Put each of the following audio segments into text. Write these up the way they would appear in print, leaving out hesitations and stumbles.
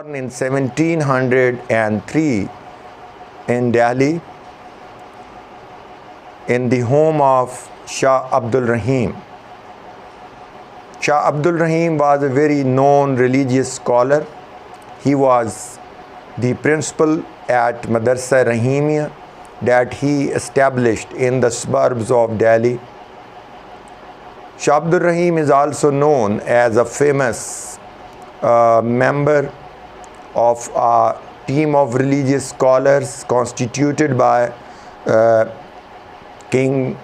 born in 1703 in Delhi in the home of Shah Abdul Rahim. Shah Abdul Rahim was a very known religious scholar. He was the principal at Madrasa Rahimia that he established in the suburbs of Delhi. Shah Abdul Rahim is also known as a famous member of a team of religious scholars constituted by King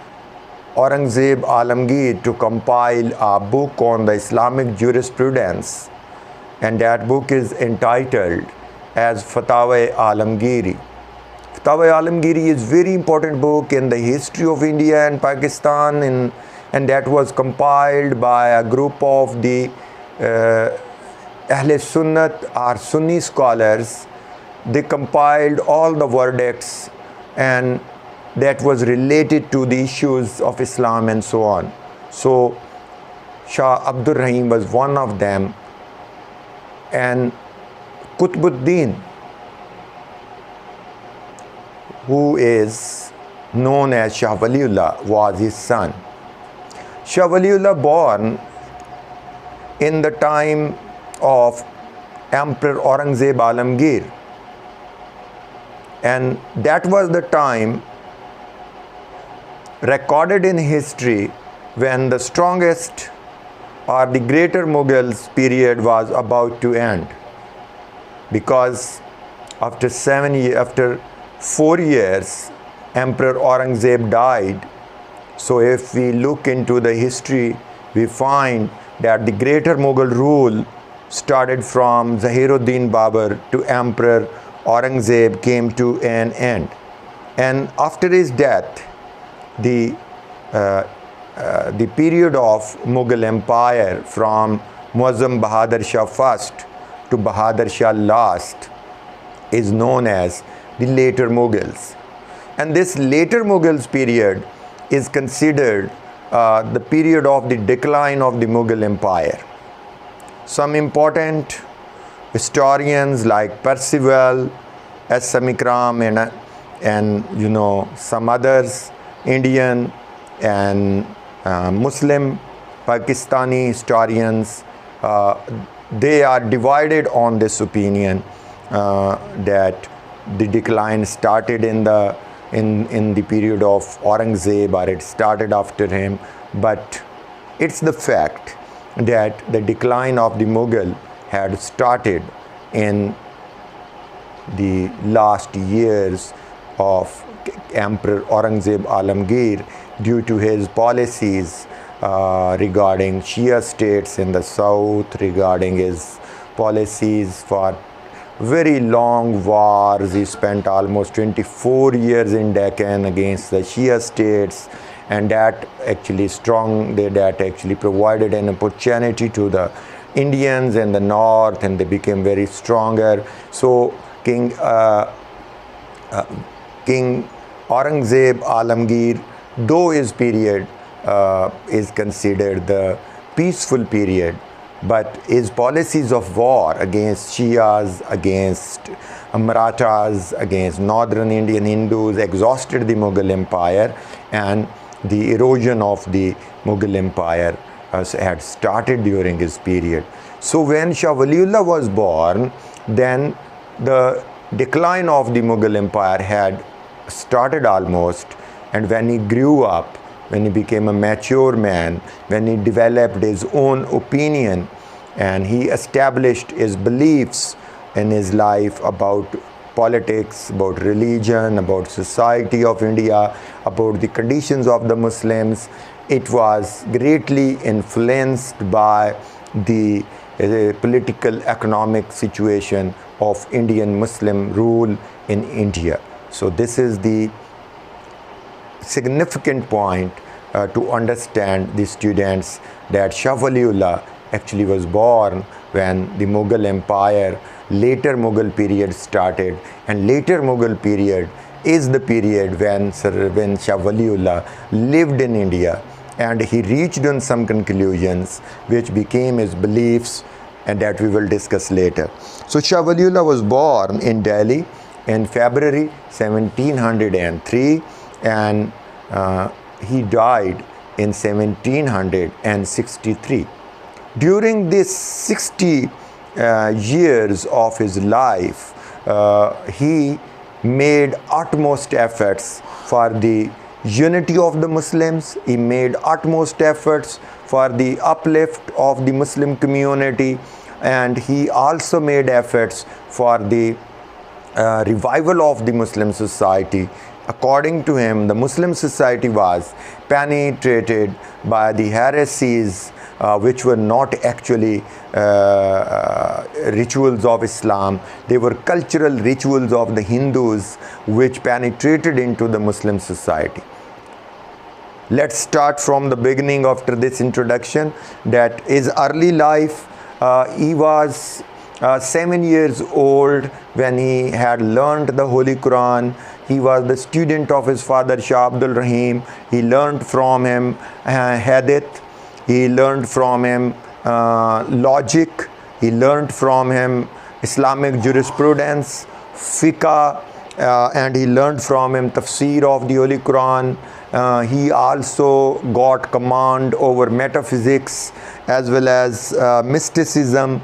Aurangzeb Alamgir to compile a book on the Islamic jurisprudence, and that book is entitled as Fatwa Alamgiri. Fatwa Alamgiri is very important book in the history of India and Pakistan, and that was compiled by a group of the Ahle Sunnat or Sunni scholars. They compiled all the verdicts and that was related to the issues of Islam and so on. So Shah Abdul Rahim was one of them, and Qutbuddin, who is known as Shah Wali Ullah, was his son. Shah Wali Ullah born in the time of Emperor Aurangzeb Alamgir, and that was the time recorded in history when the strongest or the greater Mughals period was about to end, because after 4 years Emperor Aurangzeb died. So if we look into the history, we find that the greater Mughal rule started from Zahiruddin Babur to Emperor Aurangzeb came to an end, and after his death the period of Mughal Empire from Muazzam Bahadur Shah first to Bahadur Shah last is known as the later Mughals, and this later Mughals period is considered the period of the decline of the Mughal Empire. Some important historians like Percival, S. Samikram and some others, Indian and Muslim Pakistani historians, they are divided on this opinion that the decline started in the period of Aurangzeb, or it started after him, but it's the fact that the decline of the Mughal had started in the last years of Emperor Aurangzeb Alamgir due to his policies regarding Shia states in the south, regarding his policies for very long wars. He spent almost 24 years in Deccan against the Shia states, and that actually provided an opportunity to the Indians in the north, and they became very stronger. So King Aurangzeb Alamgir, though his period is considered the peaceful period, but his policies of war against Shias, against Marathas, against northern Indian Hindus exhausted the Mughal Empire, and the erosion of the Mughal Empire had started during his period. So when Shah Wali Ullah was born, then the decline of the Mughal Empire had started almost, and when he grew up, when he became a mature man, when he developed his own opinion and he established his beliefs in his life about politics, about religion, about society of India, about the conditions of the Muslims, it was greatly influenced by the political economic situation of Indian Muslim rule in India. So this is the significant point to understand the students, that Shah Wali Ullah actually was born when the Mughal Empire, later Mughal period started, and later Mughal period is the period when Shah Wali Ullah lived in India, and he reached on some conclusions which became his beliefs and that we will discuss later. So Shah Wali Ullah was born in Delhi in February 1703, and he died in 1763. During this 60 years of his life, he made utmost efforts for the unity of the Muslims. He made utmost efforts for the uplift of the Muslim community, and he also made efforts for the revival of the Muslim society. According to him, the Muslim society was penetrated by the heresies, which were not actually rituals of Islam. They were cultural rituals of the Hindus, which penetrated into the Muslim society. Let's start from the beginning after this introduction. That his early life, he was 7 years old when he had learned the Holy Quran. He was the student of his father Shah Abdul Rahim. He learned from him hadith. He learned from him logic. He learned from him Islamic jurisprudence, fiqh, and he learned from him tafsir of the Holy Quran. He also got command over metaphysics as well as mysticism.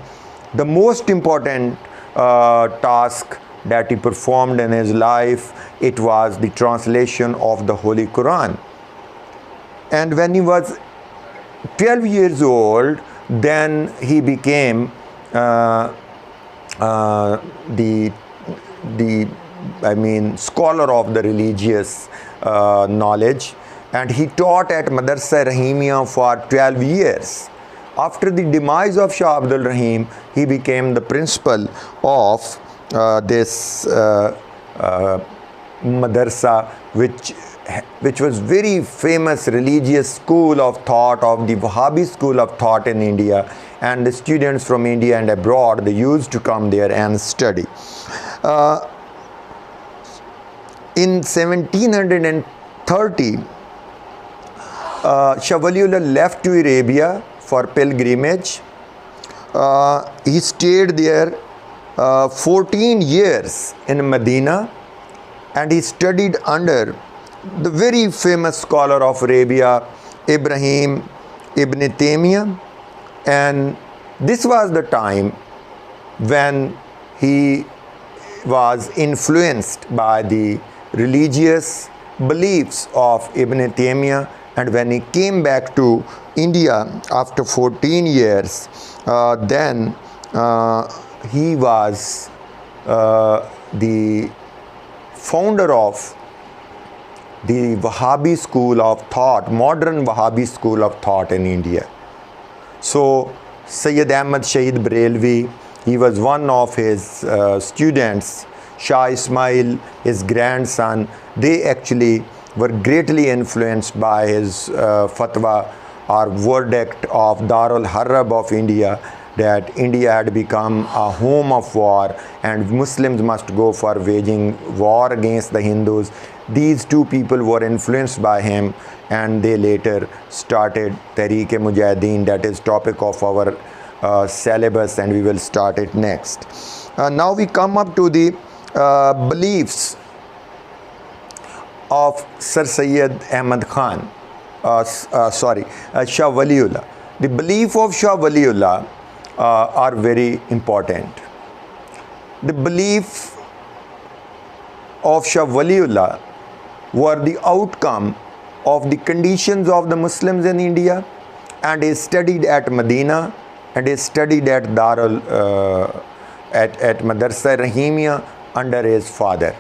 The most important task that he performed in his life, it was the translation of the Holy Quran. And when he was 12 years old, then he became scholar of the religious knowledge, and he taught at Madrasa Rahimia for 12 years. After the demise of Shah Abdul Rahim, he became the principal of this madrasa, which was very famous religious school of thought, of the Wahabi school of thought in India, and the students from India and abroad, they used to come there and study. In 1730, Shah Wali Ullah left to Arabia for pilgrimage. He stayed there 14 years in Medina, and he studied under the very famous scholar of Arabia, Ibrahim ibn Tammia. And this was the time when he was influenced by the religious beliefs of Ibn Taymiyya, and when he came back to India after 14 years, then he was the founder of the Wahabi school of thought, modern Wahabi school of thought in India. So Sayyid Ahmed Shahid Barelvi, he was one of his students. Shah Ismail, his grandson, they actually were greatly influenced by his fatwa or verdict of Darul Harb of India, that India had become a home of war and Muslims must go for waging war against the Hindus. These two people were influenced by him, and they later started Tehreek-e-Mujahideen, that is topic of our syllabus, and we will start it next. Now we come up to the beliefs of Sir Syed Ahmad Khan, Shah Wali Ullah. The belief of Shah Wali Ullah are very important. The belief of Shah Wali Ullah were the outcome of the conditions of the Muslims in India, and is studied at Medina, and is studied at Darul at Madrasa Rahimia under his father.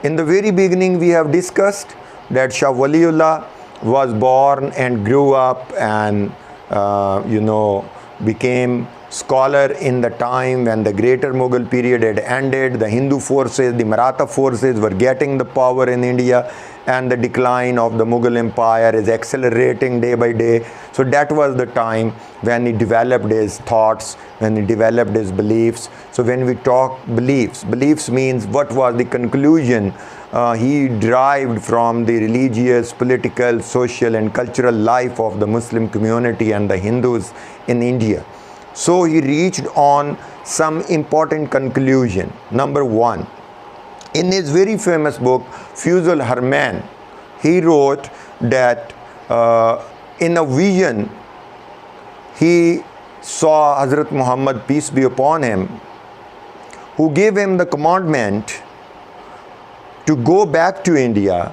In the very beginning, we have discussed that Shah Wali Ullah was born and grew up and became scholar in the time when the greater Mughal period had ended. The Hindu forces, the Maratha forces were getting the power in India, and the decline of the Mughal empire is accelerating day by day. So that was the time when he developed his thoughts, when he developed his beliefs. So when we talk beliefs means what was the conclusion he derived from the religious, political, social and cultural life of the Muslim community and the Hindus in India. So he reached on some important conclusion. Number one, in his very famous book, Fuzul Harman, he wrote that in a vision, he saw Hazrat Muhammad, peace be upon him, who gave him the commandment to go back to India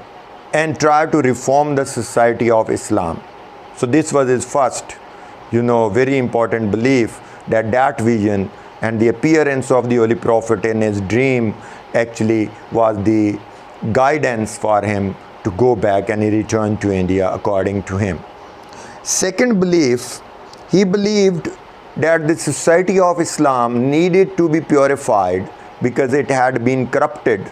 and try to reform the society of Islam. So this was his first, very important belief, that vision and the appearance of the Holy Prophet in his dream actually was the guidance for him to go back, and he returned to India according to him. Second belief, he believed that the society of Islam needed to be purified because it had been corrupted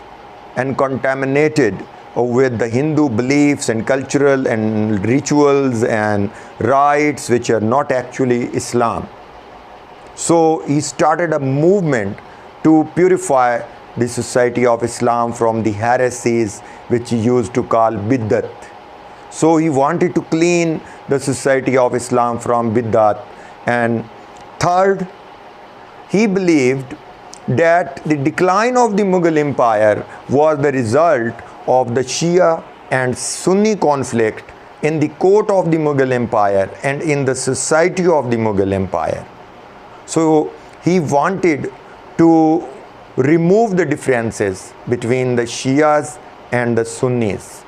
and contaminated with the Hindu beliefs and cultural and rituals and rites which are not actually Islam. So he started a movement to purify the society of Islam from the heresies which he used to call biddat. So he wanted to clean the society of Islam from biddat. And third, he believed that the decline of the Mughal Empire was the result of the Shia and Sunni conflict in the court of the Mughal Empire and in the society of the Mughal Empire. So he wanted to remove the differences between the Shias and the Sunnis.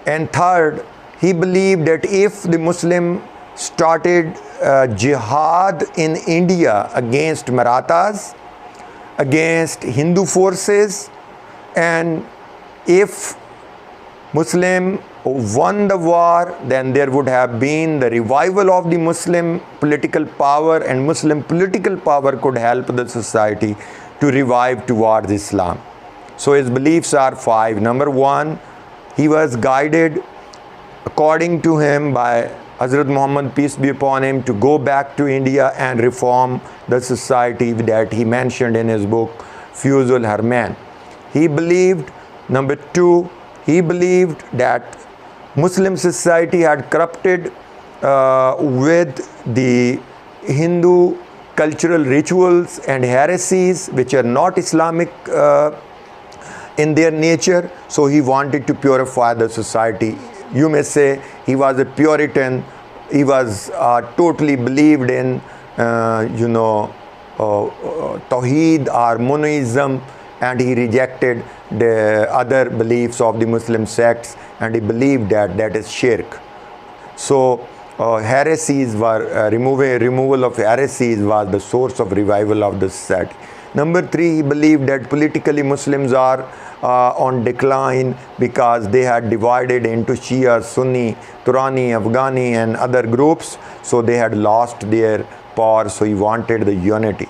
And third, he believed that if the Muslim started jihad in India against Marathas, against Hindu forces, and if Muslim won the war, then there would have been the revival of the Muslim political power, and Muslim political power could help the society to revive towards Islam. So his beliefs are five. Number one, he was guided according to him by Hazrat Muhammad, peace be upon him, to go back to India and reform the society that he mentioned in his book Fuzul Harman. He believed, number two, he believed that Muslim society had corrupted with the Hindu cultural rituals and heresies which are not Islamic in their nature. So he wanted to purify the society. You may say he was a Puritan. He was totally believed in, Tawheed or monoism, and he rejected the other beliefs of the Muslim sects, and he believed that that is shirk. So heresies were removal of heresies was the source of revival of the society. Number three, he believed that politically Muslims are on decline because they had divided into Shia, Sunni, Turani, Afghani and other groups. So they had lost their power. So he wanted the unity.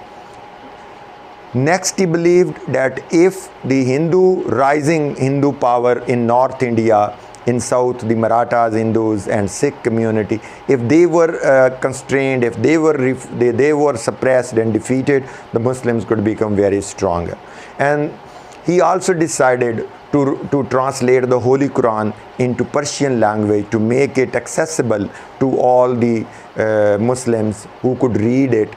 Next, he believed that if the rising Hindu power in North India, in South, the Marathas, Hindus and Sikh community, if they were constrained, if they were suppressed and defeated, the Muslims could become very stronger. And he also decided to translate the Holy Quran into Persian language to make it accessible to all the Muslims who could read it.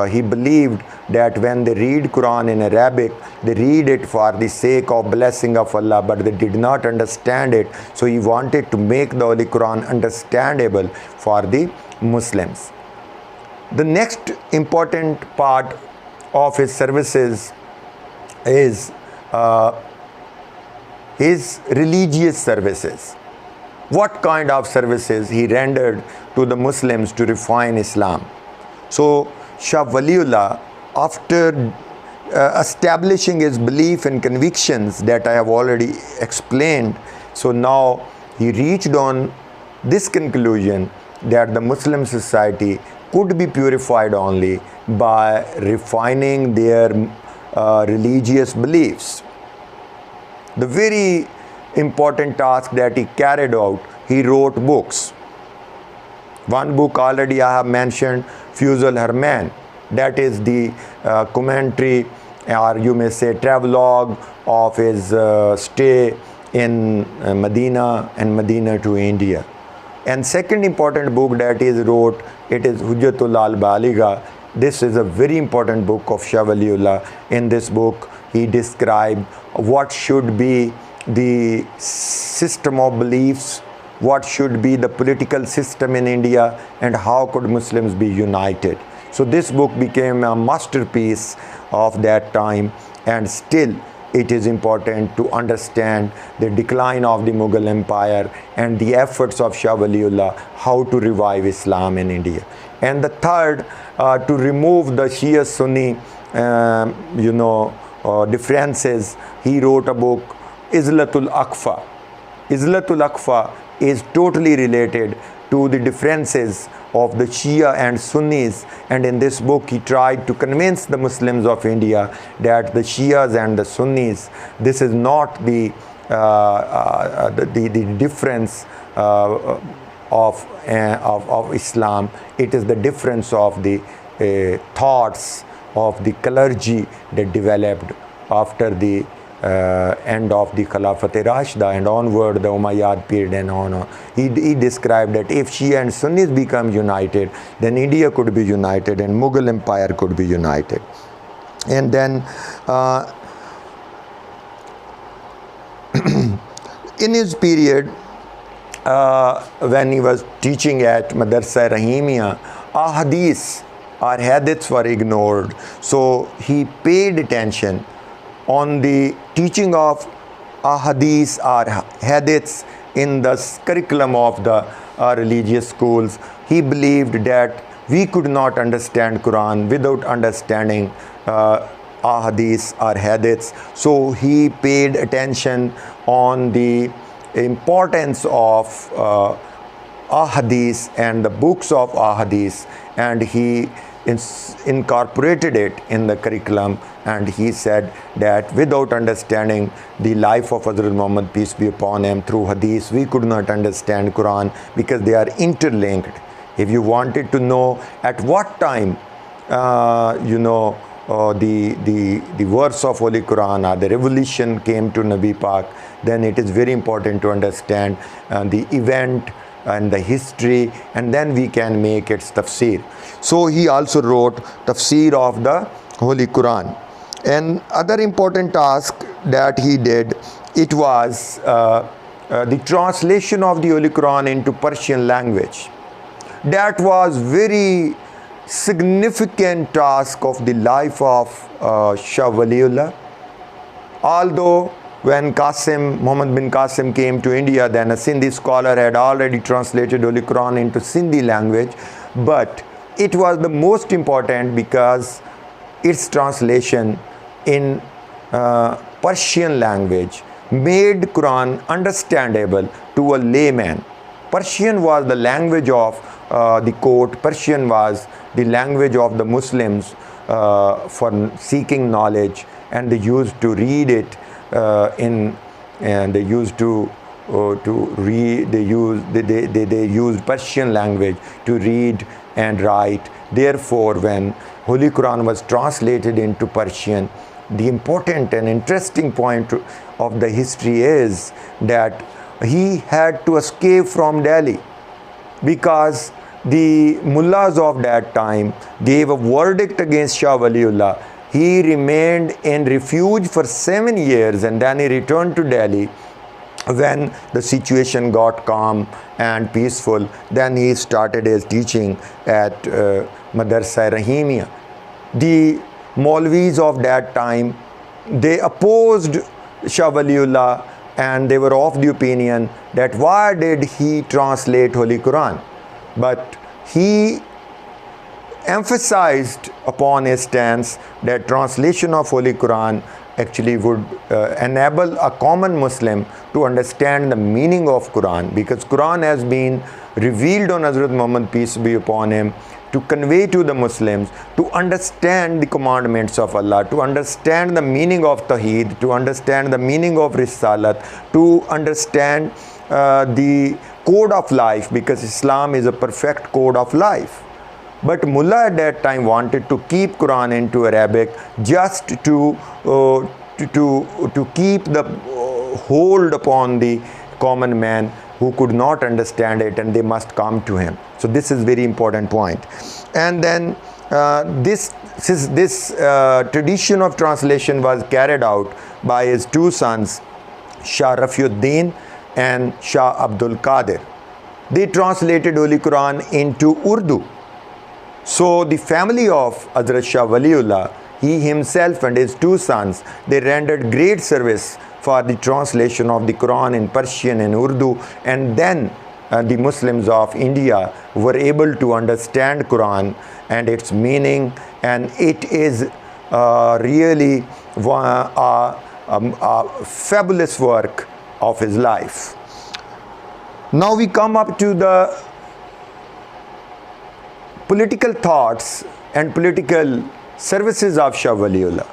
He believed that when they read Quran in Arabic, they read it for the sake of blessing of Allah, but they did not understand it. So he wanted to make the Holy Quran understandable for the Muslims. The next important part of his services is his religious services. What kind of services he rendered to the Muslims to refine Islam. So Shah Wali Ullah, after establishing his belief and convictions that I have already explained, so now he reached on this conclusion that the Muslim society could be purified only by refining their religious beliefs. The very important task that he carried out, he wrote books. One book already I have mentioned, Fuzul Harman, that is the commentary, or you may say travelogue of his stay in Medina and Medina to India. And second important book that is wrote, it is Hujjatul al-Baligha. This is a very important book of Shah Wali Ullah. In this book, he described what should be the system of beliefs, what should be the political system in India, and how could Muslims be united. So this book became a masterpiece of that time, and still it is important to understand the decline of the Mughal Empire and the efforts of Shah Wali Ullah, how to revive Islam in India. And the third, to remove the Shia Sunni differences, he wrote a book, Izlatul Aqfa. Izlatul Aqfa is totally related to the differences of the Shia and Sunnis, and in this book he tried to convince the Muslims of India that the Shias and the Sunnis, this is not the difference of Islam, it is the difference of the thoughts of the clergy that developed after the end of the Khilafat Rashida and onward, the Umayyad period and on. He described that if Shia and Sunnis become united, then India could be united and Mughal Empire could be united. And then in his period, when he was teaching at Madrasa Rahimia, ahadith or hadiths were ignored. So he paid attention on the teaching of ahadith or hadiths in the curriculum of the religious schools. He believed that we could not understand Quran without understanding ahadith or hadiths. So he paid attention on the importance of ahadith and the books of ahadith, and he incorporated it in the curriculum, and he said that without understanding the life of Hazrat Muhammad, peace be upon him, through hadith, we could not understand Quran because they are interlinked. If you wanted to know at what time the verse of Holy Quran or the revelation came to Nabi Pak, then it is very important to understand the event and the history, and then we can make its tafsir. So he also wrote tafsir of the Holy Quran. And other important task that he did, it was the translation of the Holy Quran into Persian language. That was very significant task of the life of Shah Wali Ullah. Although when Muhammad bin Qasim came to India, then a Sindhi scholar had already translated Holy Quran into Sindhi language, but it was the most important because its translation in Persian language made Quran understandable to a layman. Persian was the language of the court. Persian was the language of the Muslims for seeking knowledge, and they used to read it they used Persian language to read and write. Therefore, when Holy Quran was translated into Persian, the important and interesting point of the history is that he had to escape from Delhi because the mullahs of that time gave a verdict against Shah Wali Ullah. He remained in refuge for 7 years, and then he returned to Delhi. When the situation got calm and peaceful, then he started his teaching at Madrasa Rahimia. The Maulvis of that time, they opposed Shah Wali Ullah, and they were of the opinion that why did he translate Holy Quran? But he emphasized upon his stance that translation of Holy Quran actually would enable a common Muslim to understand the meaning of Quran, because Quran has been revealed on Hazrat Muhammad, peace be upon him, to convey to the Muslims to understand the commandments of Allah, to understand the meaning of Tawheed, to understand the meaning of Risalat, to understand the code of life, because Islam is a perfect code of life. But Mullah at that time wanted to keep Quran into Arabic just to keep the hold upon the common man, who could not understand it, and they must come to him. So this is very important point. And then this tradition of translation was carried out by his two sons, Shah Rafiuddin and Shah Abdul Qadir. They translated Holy Quran into Urdu. So the family of Hazrat Shah Wali Ullah, he himself and his two sons, they rendered great service for the translation of the Quran in Persian and Urdu, and then the Muslims of India were able to understand Quran and its meaning, and it is really a fabulous work of his life. Now we come up to the political thoughts and political services of Shah Wali Ullah.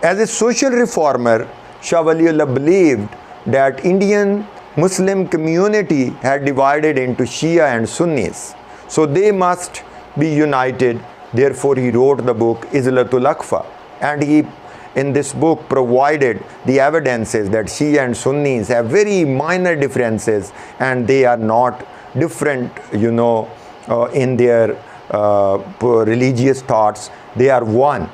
As a social reformer, Shah Wali Ullah believed that Indian Muslim community had divided into Shia and Sunnis, so they must be united. Therefore, he wrote the book Izlatul Aqfa, and he in this book provided the evidences that Shia and Sunnis have very minor differences, and they are not different, in their religious thoughts. They are one.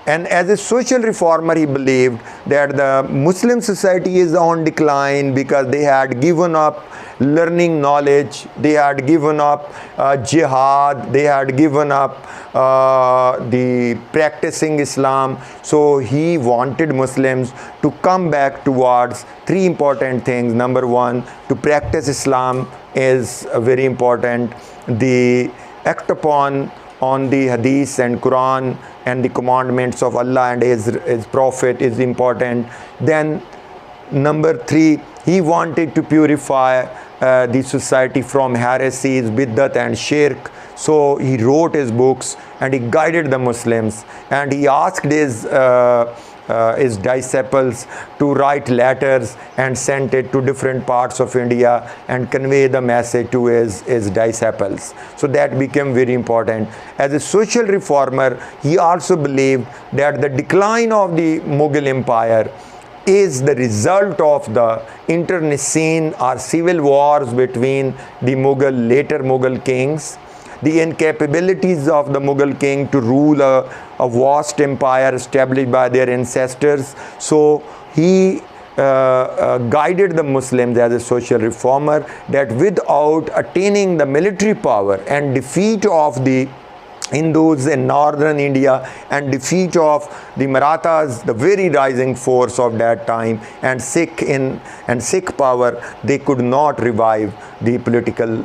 And as a social reformer, he believed that the Muslim society is on decline because they had given up learning knowledge, they had given up jihad, they had given up the practicing Islam. So he wanted Muslims to come back towards three important things. Number one, to practice Islam is very important. The act upon on the hadith and Quran and the commandments of Allah and his prophet is important. Then number three, he wanted to purify the society from heresies, biddat and shirk. So he wrote his books and he guided the Muslims, and he asked his disciples to write letters and sent it to different parts of India and convey the message to his disciples. So that became very important. As a social reformer, he also believed that the decline of the Mughal Empire is the result of the internecine or civil wars between the later Mughal kings, the incapabilities of the Mughal king to rule a vast empire established by their ancestors. So he guided the Muslims as a social reformer that without attaining the military power and defeat of the Hindus in northern India and defeat of the Marathas, the very rising force of that time, and Sikh power, they could not revive the political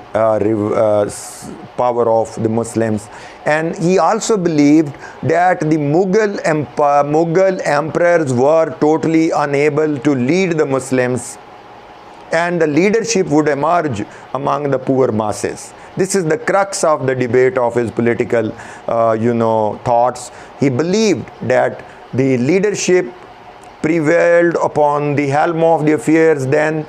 power of the Muslims. And he also believed that the Mughal emperors were totally unable to lead the Muslims, and the leadership would emerge among the poor masses. This is the crux of the debate of his political, thoughts. He believed that the leadership prevailed upon the helm of the affairs. Then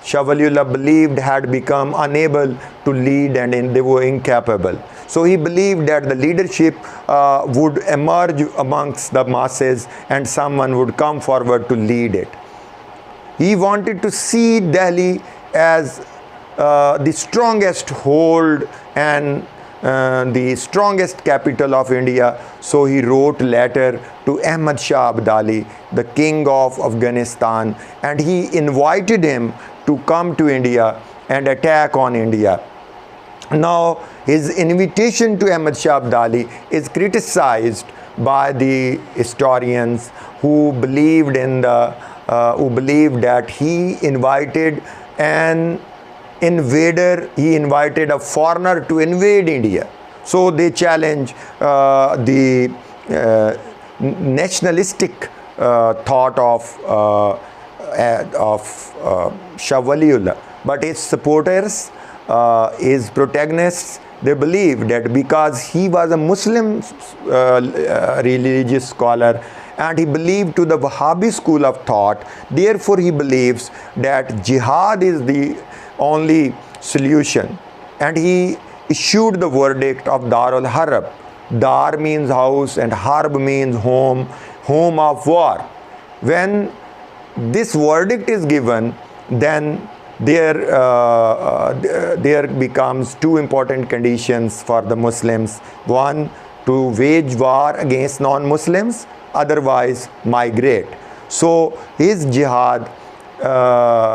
Shah Wali Ullah believed had become unable to lead, and they were incapable. So he believed that the leadership would emerge amongst the masses and someone would come forward to lead it. He wanted to see Delhi as the strongest hold and the strongest capital of India. So he wrote a letter to Ahmed Shah of Afghanistan, the king of Afghanistan, and he invited him to come to India and attack on India. Now his invitation to Ahmed Shah of Afghanistan is criticized by the historians who believed that he invited an invader, he invited a foreigner to invade India. So they challenge the nationalistic thought of Shah Wali Ullah. But his supporters, his protagonists, they believe that because he was a Muslim religious scholar and he believed to the Wahabi school of thought, therefore he believes that jihad is the only solution, and he issued the verdict of Darul Harb. Dar means house and Harb means home of war. When this verdict is given, then there becomes two important conditions for the Muslims. One, to wage war against non-Muslims, otherwise migrate. So his jihad,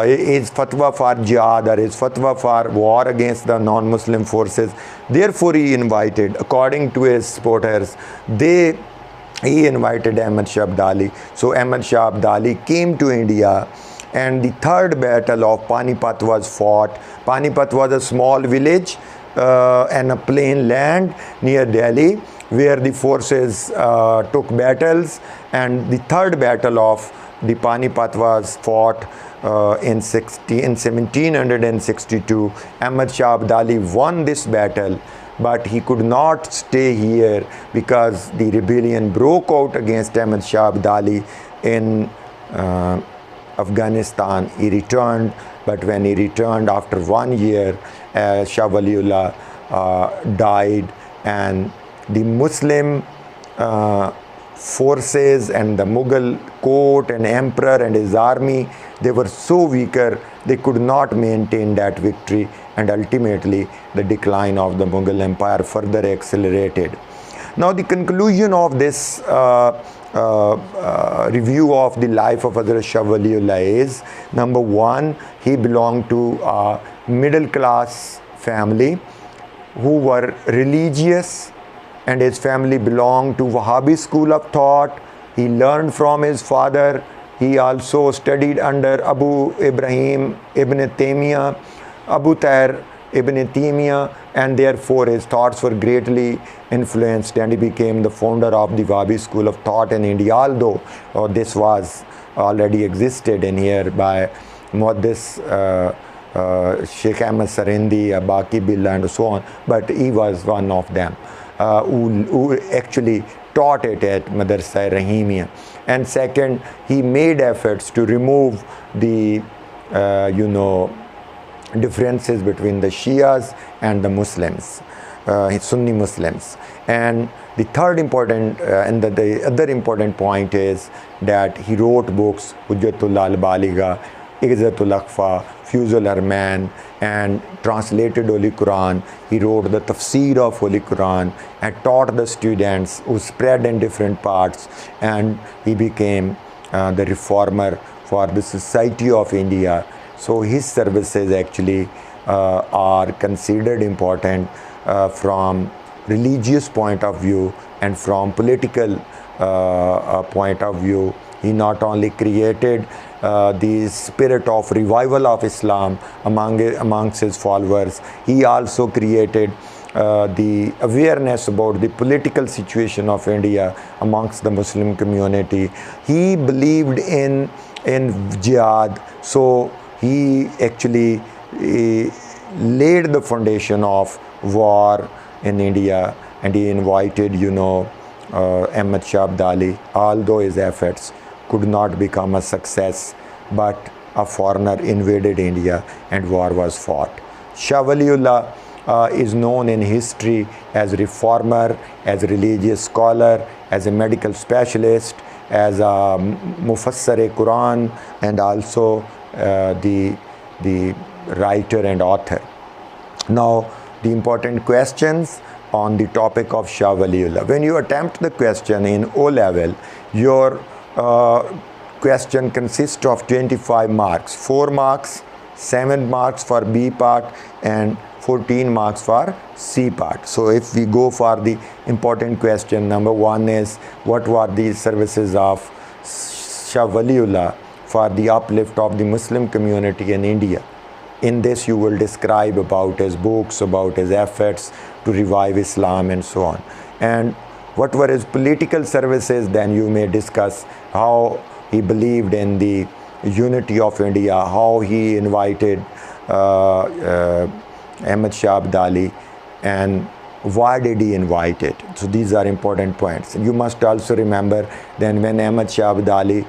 his fatwa for jihad, or his fatwa for war against the non-Muslim forces, therefore he invited, according to his supporters, he invited Ahmed Shah Abdali. So Ahmed Shah Abdali came to India, and the third battle of Panipat was fought. Panipat was a small village and a plain land near Delhi, where the forces took battles, and the third battle of the Panipat was fought in 1762. Ahmed Shah Abdali won this battle, but he could not stay here because the rebellion broke out against Ahmed Shah Abdali in Afghanistan. He returned, but when he returned after 1 year, Shah Wali Ullah died, and the Muslim forces and the Mughal court and emperor and his army, they were so weaker, they could not maintain that victory, and ultimately the decline of the Mughal empire further accelerated. Now the conclusion of this review of the life of Hazrat Shah Wali Ullah is, number one, he belonged to a middle class family who were religious, and his family belonged to Wahabi school of thought. He learned from his father. He also studied under Abu Ibrahim ibn Tammia, Abu Tahir ibn Tammia, and therefore his thoughts were greatly influenced, and he became the founder of the Wahabi school of thought in India, although this was already existed in here by Muhaddis Sheikh Ahmed Sarindi, Baki Billah, and so on, but he was one of them who actually taught it at Madrasa Rahimia. And second, he made efforts to remove the differences between the Shias and the Muslims, Sunni Muslims. And the third important and the other important point is that he wrote books, Hujjatul al-Baligha, Izzatul Akhfa, Fuzul Arman, and translated Holy Quran. He wrote the tafsir of Holy Quran and taught the students, who spread in different parts, and he became the reformer for the society of India. So his services actually are considered important from religious point of view and from political point of view. He not only created the spirit of revival of Islam amongst his followers, he also created the awareness about the political situation of India amongst the Muslim community. He believed in jihad, so he actually laid the foundation of war in India, and he invited, Ahmed Shah Abdali, although his efforts could not become a success, but a foreigner invaded India and war was fought. Shah Wali Ullah is known in history as reformer, as a religious scholar, as a medical specialist, as a mufassir Quran, and also the writer and author. Now, the important questions on the topic of Shah Wali Ullah. When you attempt the question in O level, your question consists of 25 marks, 4 marks, 7 marks for B part, and 14 marks for C part. So if we go for the important question, number one is, what were the services of Shah Wali Ullah for the uplift of the Muslim community in India? In this you will describe about his books, about his efforts to revive Islam, and so on. And what were his political services? Then you may discuss how he believed in the unity of India, how he invited Ahmed Shah Abdali, and why did he invite it? So these are important points. You must also remember then when Ahmed Shah Abdali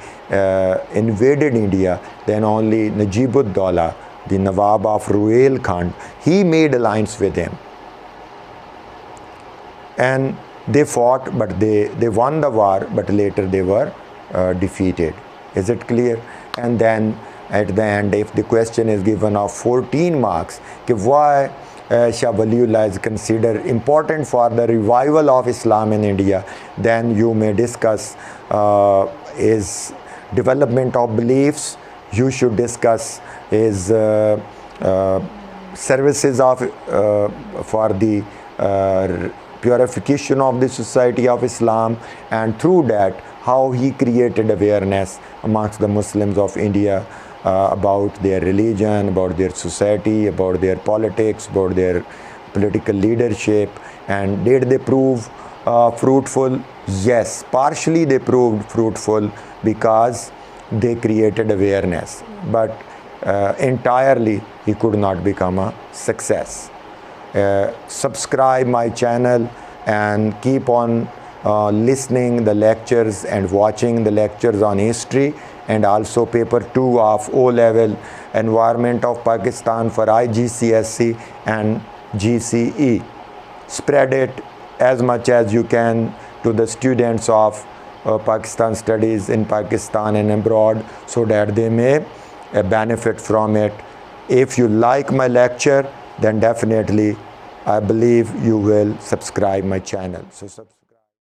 invaded India, then only Najib-ud-Dawla, the Nawab of Ruhelkhand, he made alliance with him. And they fought, but they won the war, but later they were defeated. Is it clear? And then at the end, if the question is given of 14 marks, why Shah Wali Ullah is considered important for the revival of Islam in India, then you may discuss his development of beliefs, you should discuss his services of for the purification of the society of Islam, and through that how he created awareness amongst the Muslims of India about their religion, about their society, about their politics, about their political leadership. And did they prove fruitful? Yes, partially they proved fruitful because they created awareness, but entirely he could not become a success. Subscribe my channel and keep on listening the lectures and watching the lectures on history, and also paper 2 of O-level environment of Pakistan for IGCSE and GCE. Spread it as much as you can to the students of Pakistan studies in Pakistan and abroad, so that they may benefit from it. If you like my lecture, then definitely I believe you will subscribe my channel. So